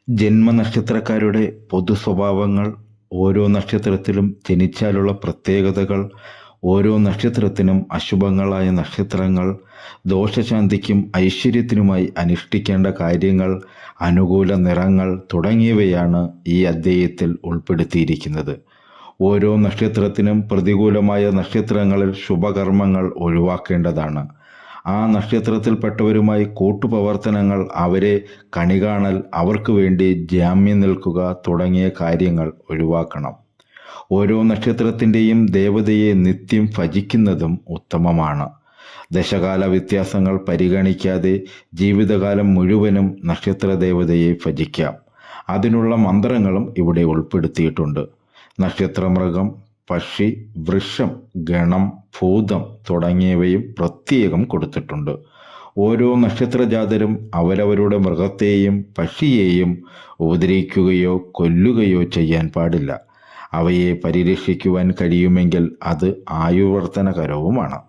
ജന്മനക്ഷത്രക്കാരുടെ പൊതു സ്വഭാവങ്ങൾ, ഓരോ നക്ഷത്രത്തിലും ജനിച്ചാലുള്ള പ്രത്യേകതകൾ, ഓരോ നക്ഷത്രത്തിനും അശുഭങ്ങളായ നക്ഷത്രങ്ങൾ, ദോഷശാന്തിക്കും ഐശ്വര്യത്തിനുമായി അനുഷ്ഠിക്കേണ്ട കാര്യങ്ങൾ, അനുകൂല നിറങ്ങൾ തുടങ്ങിയവയാണ് ഈ അധ്യായത്തിൽ ഉൾപ്പെടുത്തിയിരിക്കുന്നത്. ഓരോ നക്ഷത്രത്തിനും പ്രതികൂലമായ നക്ഷത്രങ്ങളിൽ ശുഭകർമ്മങ്ങൾ ഒഴിവാക്കേണ്ടതാണ്. ആ നക്ഷത്രത്തിൽപ്പെട്ടവരുമായി കൂട്ടുപ്രവർത്തനങ്ങൾ, അവരെ കണികാണൽ, അവർക്ക് വേണ്ടി ജാമ്യം നിൽക്കുക തുടങ്ങിയ കാര്യങ്ങൾ ഒഴിവാക്കണം. ഓരോ നക്ഷത്രത്തിൻ്റെയും ദേവതയെ നിത്യം ഭജിക്കുന്നതും ഉത്തമമാണ്. ദശകാല വ്യത്യാസങ്ങൾ പരിഗണിക്കാതെ ജീവിതകാലം മുഴുവനും നക്ഷത്ര ദേവതയെ ഭജിക്കാം. അതിനുള്ള മന്ത്രങ്ങളും ഇവിടെ ഉൾപ്പെടുത്തിയിട്ടുണ്ട്. നക്ഷത്രമൃഗം, പക്ഷി, വൃക്ഷം, ഗണം, ഭൂതം തുടങ്ങിയവയും പ്രത്യേകം കൊടുത്തിട്ടുണ്ട്. ഓരോ നക്ഷത്രജാതരും അവരവരുടെ മൃഗത്തെയും പക്ഷിയെയും ഉപദ്രവിക്കുകയോ കൊല്ലുകയോ ചെയ്യാൻ പാടില്ല. അവയെ പരിരക്ഷിക്കുവാൻ കഴിയുമെങ്കിൽ അത് ആയുവർദ്ധനകരവുമാണ്.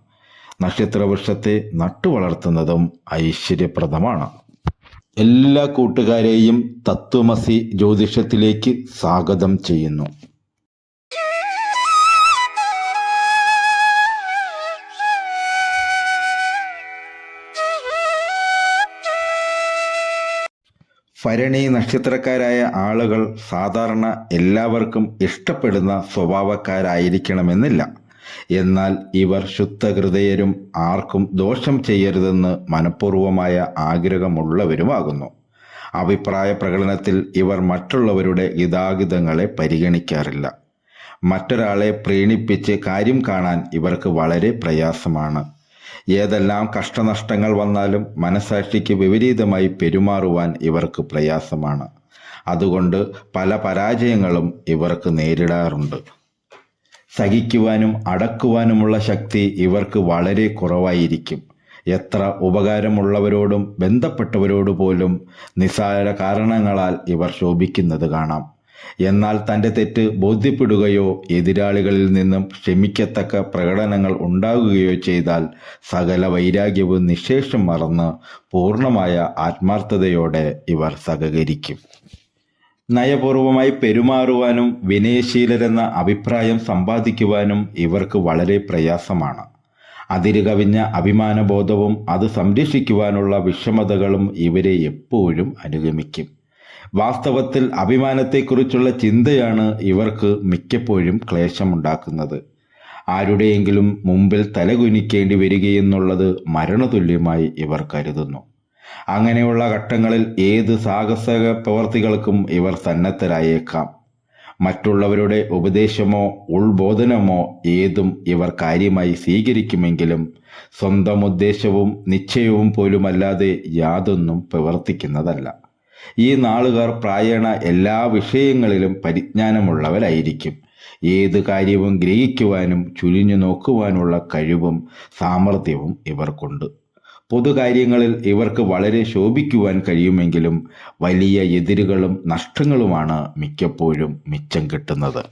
നക്ഷത്രവൃക്ഷത്തെ നട്ടുവളർത്തുന്നതും ഐശ്വര്യപ്രദമാണ്. എല്ലാ കൂട്ടുകാരെയും തത്വമസി ജ്യോതിഷത്തിലേക്ക് സ്വാഗതം ചെയ്യുന്നു. ഭരണി നക്ഷത്രക്കാരായ ആളുകൾ സാധാരണ എല്ലാവർക്കും ഇഷ്ടപ്പെടുന്ന സ്വഭാവക്കാരായിരിക്കണമെന്നില്ല. എന്നാൽ ഇവർ ശുദ്ധഹൃദയരും ആർക്കും ദോഷം ചെയ്യരുതെന്ന് മനഃപൂർവമായ ആഗ്രഹമുള്ളവരുമാകുന്നു. അഭിപ്രായ പ്രകടനത്തിൽ ഇവർ മറ്റുള്ളവരുടെ ഹിതാഹിതങ്ങളെ പരിഗണിക്കാറില്ല. മറ്റൊരാളെ പ്രീണിപ്പിച്ച് കാര്യം കാണാൻ ഇവർക്ക് വളരെ പ്രയാസമാണ്. ഏതെല്ലാം കഷ്ടനഷ്ടങ്ങൾ വന്നാലും മനസാക്ഷിക്ക് വിപരീതമായി പെരുമാറുവാൻ ഇവർക്ക് പ്രയാസമാണ്. അതുകൊണ്ട് പല പരാജയങ്ങളും ഇവർക്ക് നേരിടാറുണ്ട്. സഹിക്കുവാനും അടക്കുവാനുമുള്ള ശക്തി ഇവർക്ക് വളരെ കുറവായിരിക്കും. എത്ര ഉപകാരമുള്ളവരോടും ബന്ധപ്പെട്ടവരോട് പോലും നിസ്സാര കാരണങ്ങളാൽ ഇവർ ശോഭിക്കുന്നത് കാണാം. എന്നാൽ തൻ്റെ തെറ്റ് ബോധ്യപ്പെടുകയോ എതിരാളികളിൽ നിന്നും ക്ഷമിക്കത്തക്ക പ്രകടനങ്ങൾ ഉണ്ടാകുകയോ ചെയ്താൽ സകല വൈരാഗ്യവും നിശേഷം മറന്ന് പൂർണ്ണമായ ആത്മാർത്ഥതയോടെ ഇവർ സഹകരിക്കും. നയപൂർവമായി പെരുമാറുവാനും വിനയശീലരെന്ന അഭിപ്രായം സമ്പാദിക്കുവാനും ഇവർക്ക് വളരെ പ്രയാസമാണ്. അതിരുകവിഞ്ഞ അഭിമാനബോധവും അത് സംരക്ഷിക്കുവാനുള്ള വിഷമതകളും ഇവരെ എപ്പോഴും അനുഗമിക്കും. വാസ്തവത്തിൽ അഭിമാനത്തെക്കുറിച്ചുള്ള ചിന്തയാണ് ഇവർക്ക് മിക്കപ്പോഴും ക്ലേശമുണ്ടാക്കുന്നത്. ആരുടെയെങ്കിലും മുമ്പിൽ തലകുനിക്കേണ്ടി വരികയെന്നുള്ളത് മരണതുല്യമായി ഇവർ കരുതുന്നു. അങ്ങനെയുള്ള ഘട്ടങ്ങളിൽ ഏത് സാഹസിക പ്രവർത്തികൾക്കും ഇവർ സന്നദ്ധരായേക്കാം. മറ്റുള്ളവരുടെ ഉപദേശമോ ഉൾബോധനമോ ഏതും ഇവർ കാര്യമായി സ്വീകരിക്കുമെങ്കിലും സ്വന്തം ഉദ്ദേശവും നിശ്ചയവും പോലുമല്ലാതെ യാതൊന്നും പ്രവർത്തിക്കുന്നതല്ല. ഈ നാളുകാർ പ്രായേണ എല്ലാ വിഷയങ്ങളിലും പരിജ്ഞാനമുള്ളവരായിരിക്കും. ഏത് കാര്യവും ഗ്രഹിക്കുവാനും ചുഴിഞ്ഞു നോക്കുവാനുള്ള കഴിവും സാമർഥ്യവും ഇവർക്കുണ്ട്. പൊതുകാര്യങ്ങളിൽ ഇവർക്ക് വളരെ ശോഭിക്കുവാൻ കഴിയുമെങ്കിലും വലിയ എതിരുകളും നഷ്ടങ്ങളുമാണ് മിക്കപ്പോഴും മിച്ചം കിട്ടുന്നത്.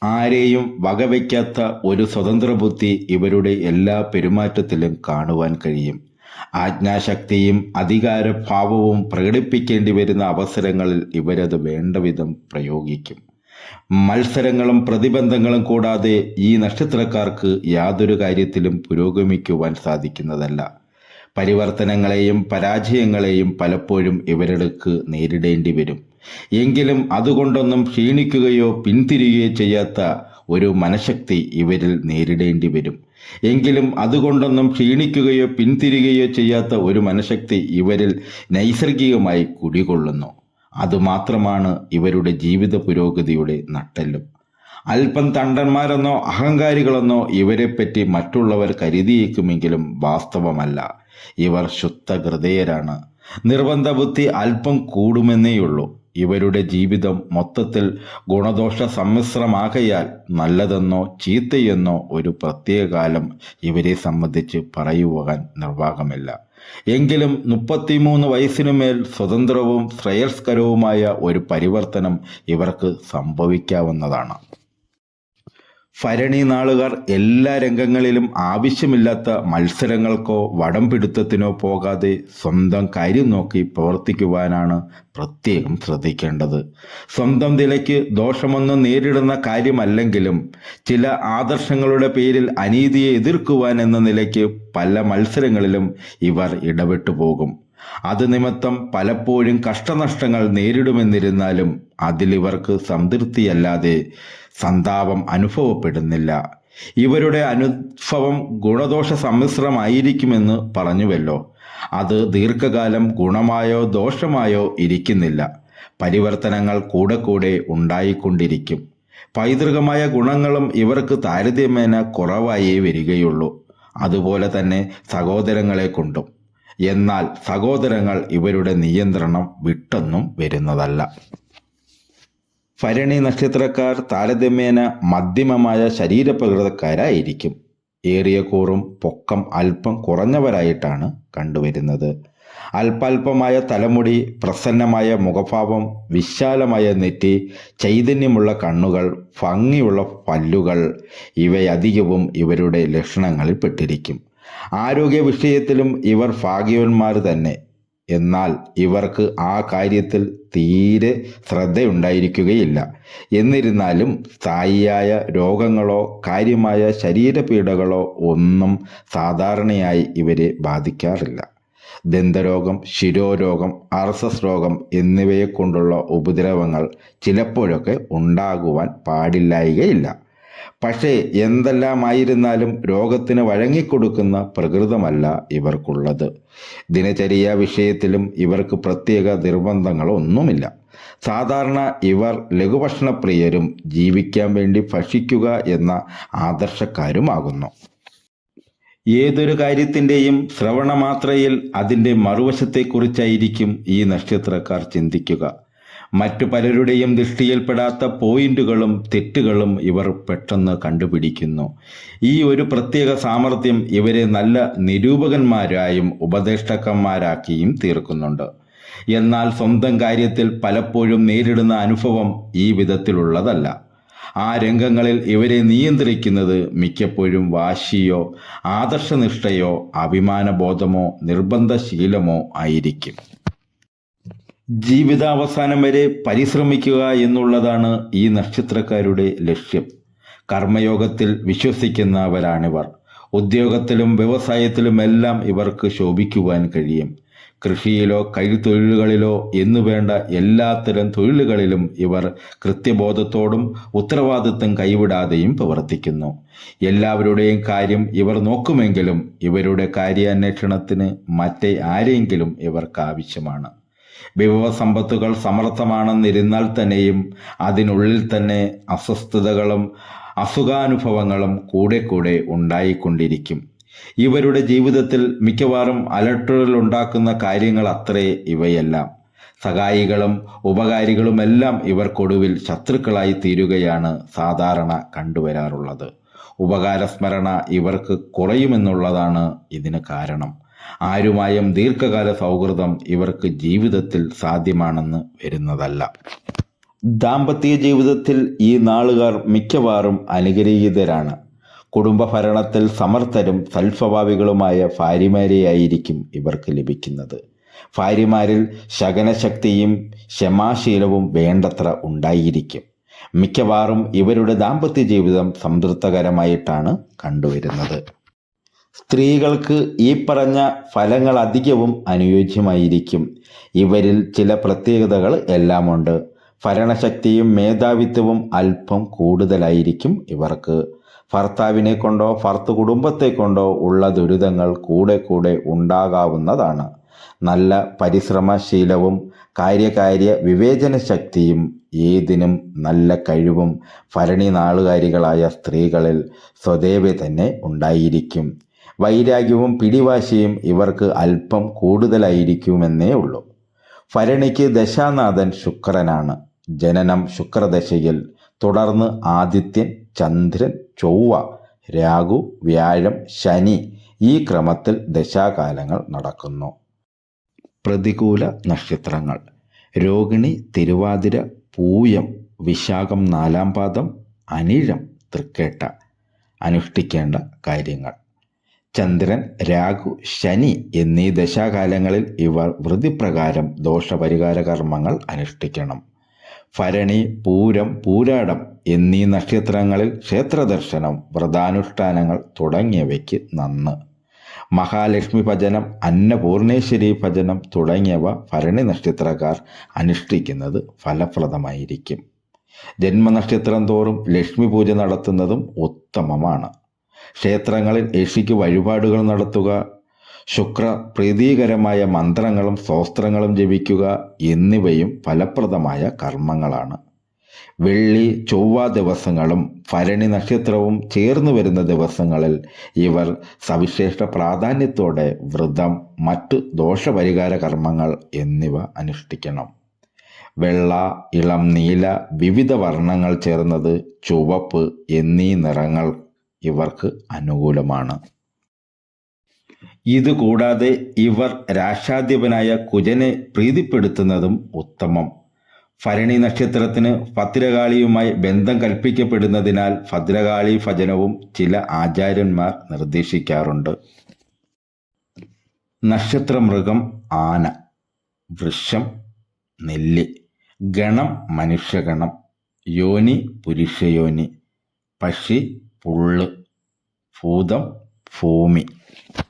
ആരെയും വകവയ്ക്കാത്ത ഒരു സ്വതന്ത്ര ബുദ്ധി ഇവരുടെ എല്ലാ പെരുമാറ്റത്തിലും കാണുവാൻ കഴിയും. ആജ്ഞാശക്തിയും അധികാരഭാവവും പ്രകടിപ്പിക്കേണ്ടി വരുന്ന അവസരങ്ങളിൽ ഇവരത് വേണ്ടവിധം പ്രയോഗിക്കും. മത്സരങ്ങളും പ്രതിബന്ധങ്ങളും കൂടാതെ ഈ നക്ഷത്രക്കാർക്ക് യാതൊരു കാര്യത്തിലും പുരോഗമിക്കുവാൻ സാധിക്കുന്നതല്ല. പരിവർത്തനങ്ങളെയും പരാജയങ്ങളെയും പലപ്പോഴും ഇവരുടെ നേരിടേണ്ടി വരും. എങ്കിലും അതുകൊണ്ടൊന്നും ക്ഷീണിക്കുകയോ പിന്തിരിയുകയോ ചെയ്യാത്ത ഒരു മനഃശക്തി ഇവരിൽ നേരിടേണ്ടി വരും. എങ്കിലും അതുകൊണ്ടൊന്നും ക്ഷീണിക്കുകയോ പിന്തിരിയുകയോ ചെയ്യാത്ത ഒരു മനഃശക്തി ഇവരിൽ നൈസർഗികമായി കുടികൊള്ളുന്നു. അതുമാത്രമാണ് ഇവരുടെ ജീവിത പുരോഗതിയുടെ നട്ടെല്ലും. അല്പം തണ്ടന്മാരെന്നോ അഹങ്കാരികളെന്നോ ഇവരെപ്പറ്റി മറ്റുള്ളവർ കരുതിയേക്കുമെങ്കിലും വാസ്തവമല്ല. ഇവർ ശുദ്ധ ഹൃദയരാണ്. നിർബന്ധ ബുദ്ധി അല്പം കൂടുമെന്നേയുള്ളൂ. ഇവരുടെ ജീവിതം മൊത്തത്തിൽ ഗുണദോഷ സമ്മിശ്രമാകയാൽ നല്ലതെന്നോ ചീത്തയെന്നോ ഒരു പ്രത്യേക കാലം ഇവരെ സംബന്ധിച്ച് പറയുവാൻ നിർവാഹമില്ല. എങ്കിലും 33 വയസ്സിനുമേൽ സ്വതന്ത്രവും ശ്രേയസ്കരവുമായ ഒരു പരിവർത്തനം ഇവർക്ക് സംഭവിക്കാവുന്നതാണ്. ഭരണി നാളുകാർ എല്ലാ രംഗങ്ങളിലും ആവശ്യമില്ലാത്ത മത്സരങ്ങൾക്കോ വടംപിടുത്തത്തിനോ പോകാതെ സ്വന്തം കാര്യം നോക്കി പ്രവർത്തിക്കുവാനാണ് പ്രത്യേകം ശ്രദ്ധിക്കേണ്ടത്. സ്വന്തം നിലയ്ക്ക് ദോഷമൊന്നും നേരിടുന്ന കാര്യമല്ലെങ്കിലും ചില ആദർശങ്ങളുടെ പേരിൽ അനീതിയെ എതിർക്കുവാൻ എന്ന നിലയ്ക്ക് പല മത്സരങ്ങളിലും ഇവർ ഇടപെട്ടു പോകും. അത് നിമിത്തം പലപ്പോഴും കഷ്ടനഷ്ടങ്ങൾ നേരിടുമെന്നിരുന്നാലും അതിലിവർക്ക് സംതൃപ്തിയല്ലാതെ സന്താപം അനുഭവപ്പെടുന്നില്ല. ഇവരുടെ അനുഭവം ഗുണദോഷ സമ്മിശ്രമായിരിക്കുമെന്ന് പറഞ്ഞുവല്ലോ. അത് ദീർഘകാലം ഗുണമായോ ദോഷമായോ ഇരിക്കുന്നില്ല. പരിവർത്തനങ്ങൾ കൂടെ കൂടെ ഉണ്ടായിക്കൊണ്ടിരിക്കും. പൈതൃകമായ ഗുണങ്ങളും ഇവർക്ക് താരതമ്യേന കുറവായേ വരികയുള്ളൂ. അതുപോലെ തന്നെ സഹോദരങ്ങളെ കൊണ്ടും. എന്നാൽ സഹോദരങ്ങൾ ഇവരുടെ നിയന്ത്രണം വിട്ടൊന്നും വരുന്നതല്ല. ഭരണി നക്ഷത്രക്കാർ താരതമ്യേന മധ്യമമായ ശരീരപ്രകൃതക്കാരായിരിക്കും. ഏറിയ കൂറും പൊക്കം അല്പം കുറഞ്ഞവരായിട്ടാണ് കണ്ടുവരുന്നത്. അല്പാൽപമായ തലമുടി, പ്രസന്നമായ മുഖഭാവം, വിശാലമായ നെറ്റി, ചൈതന്യമുള്ള കണ്ണുകൾ, ഭംഗിയുള്ള പല്ലുകൾ ഇവയധികവും ഇവരുടെ ലക്ഷണങ്ങളിൽ പെട്ടിരിക്കും. ആരോഗ്യ വിഷയത്തിലും ഇവർ ഭാഗ്യവാന്മാർ തന്നെ. എന്നാൽ ഇവർക്ക് ആ കാര്യത്തിൽ തീരെ ശ്രദ്ധയുണ്ടായിരിക്കുകയില്ല. എന്നിരുന്നാലും സ്ഥായിയായ രോഗങ്ങളോ കാര്യമായ ശരീരപീഡകളോ ഒന്നും സാധാരണയായി ഇവരെ ബാധിക്കാറില്ല. ദന്തരോഗം, ശിരോരോഗം, ആർസസ് രോഗം എന്നിവയെ കൊണ്ടുള്ള ഉപദ്രവങ്ങൾ ചിലപ്പോഴൊക്കെ ഉണ്ടാകുവാൻ പാടില്ലായികയില്ല. പക്ഷേ എന്തെല്ലാമായിരുന്നാലും രോഗത്തിന് വഴങ്ങിക്കൊടുക്കുന്ന പ്രകൃതമല്ല ഇവർക്കുള്ളത്. ദിനചര്യ വിഷയത്തിലും ഇവർക്ക് പ്രത്യേക നിർബന്ധങ്ങളൊന്നുമില്ല. സാധാരണ ഇവർ ലഘുഭക്ഷണപ്രിയരും ജീവിക്കാൻ വേണ്ടി ഭക്ഷിക്കുക എന്ന ആദർശക്കാരുമാകുന്നു. ഏതൊരു കാര്യത്തിൻ്റെയും ശ്രവണമാത്രയിൽ അതിൻ്റെ മറുവശത്തെക്കുറിച്ചായിരിക്കും ഈ നക്ഷത്രക്കാർ ചിന്തിക്കുക. മറ്റു പലരുടെയും ദൃഷ്ടിയിൽപ്പെടാത്ത പോയിന്റുകളും തെറ്റുകളും ഇവർ പെട്ടെന്ന് കണ്ടുപിടിക്കുന്നു. ഈ ഒരു പ്രത്യേക സാമർഥ്യം ഇവരെ നല്ല നിരൂപകന്മാരായും ഉപദേഷ്ടാക്കന്മാരാക്കിയും തീർക്കുന്നുണ്ട്. എന്നാൽ സ്വന്തം കാര്യത്തിൽ പലപ്പോഴും നേരിടുന്ന അനുഭവം ഈ വിധത്തിലുള്ളതല്ല. ആ രംഗങ്ങളിൽ ഇവരെ നിയന്ത്രിക്കുന്നത് മിക്കപ്പോഴും വാശിയോ ആദർശനിഷ്ഠയോ അഭിമാനബോധമോ നിർബന്ധശീലമോ ആയിരിക്കും. ജീവിതാവസാനം വരെ പരിശ്രമിക്കുക എന്നുള്ളതാണ് ഈ നക്ഷത്രക്കാരുടെ ലക്ഷ്യം. കർമ്മയോഗത്തിൽ വിശ്വസിക്കുന്നവരാണിവർ. ഉദ്യോഗത്തിലും വ്യവസായത്തിലുമെല്ലാം ഇവർക്ക് ശോഭിക്കുവാൻ കഴിയും. കൃഷിയിലോ കൈത്തൊഴിലുകളിലോ എന്നുവേണ്ട എല്ലാത്തരം തൊഴിലുകളിലും ഇവർ കൃത്യബോധത്തോടും ഉത്തരവാദിത്വം കൈവിടാതെയും പ്രവർത്തിക്കുന്നു. എല്ലാവരുടെയും കാര്യം ഇവർ നോക്കുമെങ്കിലും ഇവരുടെ കാര്യാന്വേഷണത്തിന് മറ്റേ ആരെങ്കിലും ഇവർക്ക് ആവശ്യമാണ്. വിഭവസമ്പത്തുകൾ സമർത്ഥമാണെന്നിരുന്നാൽ തന്നെയും അതിനുള്ളിൽ തന്നെ അസ്വസ്ഥതകളും അസുഖാനുഭവങ്ങളും കൂടെ കൂടെ ഉണ്ടായിക്കൊണ്ടിരിക്കും. ഇവരുടെ ജീവിതത്തിൽ മിക്കവാറും അലട്ടുകൾ ഉണ്ടാക്കുന്ന കാര്യങ്ങൾ അത്രേ ഇവയെല്ലാം. സഹായികളും ഉപകാരികളുമെല്ലാം ഇവർക്കൊടുവിൽ ശത്രുക്കളായി തീരുകയാണ് സാധാരണ കണ്ടുവരാറുള്ളത്. ഉപകാരസ്മരണ ഇവർക്ക് കുറയുമെന്നുള്ളതാണ് ഇതിന് കാരണം. ആരുമായും ദീർഘകാല സൗഹൃദം ഇവർക്ക് ജീവിതത്തിൽ സാധ്യമാണെന്ന് വരുന്നതല്ല. ദാമ്പത്യ ജീവിതത്തിൽ ഈ നാളുകാർ മിക്കവാറും അനുഗ്രഹീതരാണ്. കുടുംബഭരണത്തിൽ സമർത്ഥരും സൽസ്വഭാവികളുമായ ഭാര്യമാരെയായിരിക്കും ഇവർക്ക് ലഭിക്കുന്നത്. ഭാര്യമാരിൽ ശകനശക്തിയും ക്ഷമാശീലവും വേണ്ടത്ര ഉണ്ടായിരിക്കും. മിക്കവാറും ഇവരുടെ ദാമ്പത്യ ജീവിതം സംതൃപ്തകരമായിട്ടാണ് കണ്ടുവരുന്നത്. സ്ത്രീകൾക്ക് ഈ പറഞ്ഞ ഫലങ്ങൾ അധികവും അനുയോജ്യമായിരിക്കും. ഇവരിൽ ചില പ്രത്യേകതകൾ എല്ലാമുണ്ട്. ഭരണശക്തിയും മേധാവിത്വവും അല്പം കൂടുതലായിരിക്കും ഇവർക്ക്. ഭർത്താവിനെ കൊണ്ടോ ഭർത്തു കുടുംബത്തെ കൊണ്ടോ ഉള്ള ദുരിതങ്ങൾ കൂടെ കൂടെ ഉണ്ടാകാവുന്നതാണ്. നല്ല പരിശ്രമശീലവും കാര്യകാര്യ വിവേചന ശക്തിയും ഏതിനും നല്ല കഴിവും ഭരണി നാളുകാരികളായ സ്ത്രീകളിൽ സ്വദേവേ തന്നെ ഉണ്ടായിരിക്കും. വൈരാഗ്യവും പിടിവാശിയും ഇവർക്ക് അല്പം കൂടുതലായിരിക്കുമെന്നേ ഉള്ളൂ. ഭരണിക്ക് ദശാനാഥൻ ശുക്രനാണ്. ജനനം ശുക്രദശയിൽ, തുടർന്ന് ആദിത്യൻ, ചന്ദ്രൻ, ചൊവ്വ, രാഹു, വ്യാഴം, ശനി ഈ ക്രമത്തിൽ ദശാകാലങ്ങൾ നടക്കുന്നു. പ്രതികൂല നക്ഷത്രങ്ങൾ: രോഹിണി, തിരുവാതിര, പൂയം, വിശാഖം 4 പാദം, അനിഴം, തൃക്കേട്ട. അനുഷ്ഠിക്കേണ്ട കാര്യങ്ങൾ: ചന്ദ്രൻ, രാഹു, ശനി എന്നീ ദശാകാലങ്ങളിൽ ഇവർ വൃതിപ്രകാരം ദോഷപരിഹാര കർമ്മങ്ങൾ അനുഷ്ഠിക്കണം. ഭരണി, പൂരം, പൂരാടം എന്നീ നക്ഷത്രങ്ങളിൽ ക്ഷേത്രദർശനം, വ്രതാനുഷ്ഠാനങ്ങൾ തുടങ്ങിയവയ്ക്ക് നന്ന്. മഹാലക്ഷ്മി ഭജനം, അന്നപൂർണേശ്വരി ഭജനം തുടങ്ങിയവ ഭരണി നക്ഷത്രക്കാർ അനുഷ്ഠിക്കുന്നത് ഫലപ്രദമായിരിക്കും. ജന്മനക്ഷത്രം തോറും ലക്ഷ്മി പൂജ നടത്തുന്നതും ഉത്തമമാണ്. ക്ഷേത്രങ്ങളിൽ യക്ഷിക്ക് വഴിപാടുകൾ നടത്തുക, ശുക്ര പ്രീതികരമായ മന്ത്രങ്ങളും സ്തോത്രങ്ങളും ജപിക്കുക എന്നിവയും ഫലപ്രദമായ കർമ്മങ്ങളാണ്. വെള്ളി, ചൊവ്വ ദിവസങ്ങളും ഭരണി നക്ഷത്രവും ചേർന്ന് വരുന്ന ദിവസങ്ങളിൽ ഇവർ സവിശേഷ പ്രാധാന്യത്തോടെ വ്രതം, മറ്റു ദോഷപരിഹാര കർമ്മങ്ങൾ എന്നിവ അനുഷ്ഠിക്കണം. വെള്ള, ഇളം നീല, വിവിധ വർണ്ണങ്ങൾ ചേർന്നത്, ചുവപ്പ് എന്നീ നിറങ്ങൾ ഇവർക്ക് അനുകൂലമാണ്. ഇതുകൂടാതെ ഇവർ രാശാധിപനായ കുജനെ പ്രീതിപ്പെടുത്തുന്നതും ഉത്തമം. ഭരണി നക്ഷത്രത്തിന് ഭദ്രകാളിയുമായി ബന്ധം കൽപ്പിക്കപ്പെടുന്നതിനാൽ ഭദ്രകാളി ഭജനവും ചില ആചാര്യന്മാർ നിർദ്ദേശിക്കാറുണ്ട്. നക്ഷത്രമൃഗം ആന, വൃഷം നെല്ലി, ഗണം മനുഷ്യഗണം, യോനി പുരുഷയോനി, പക്ഷി പുള്ള്, ഭൂതം ഭൂമി.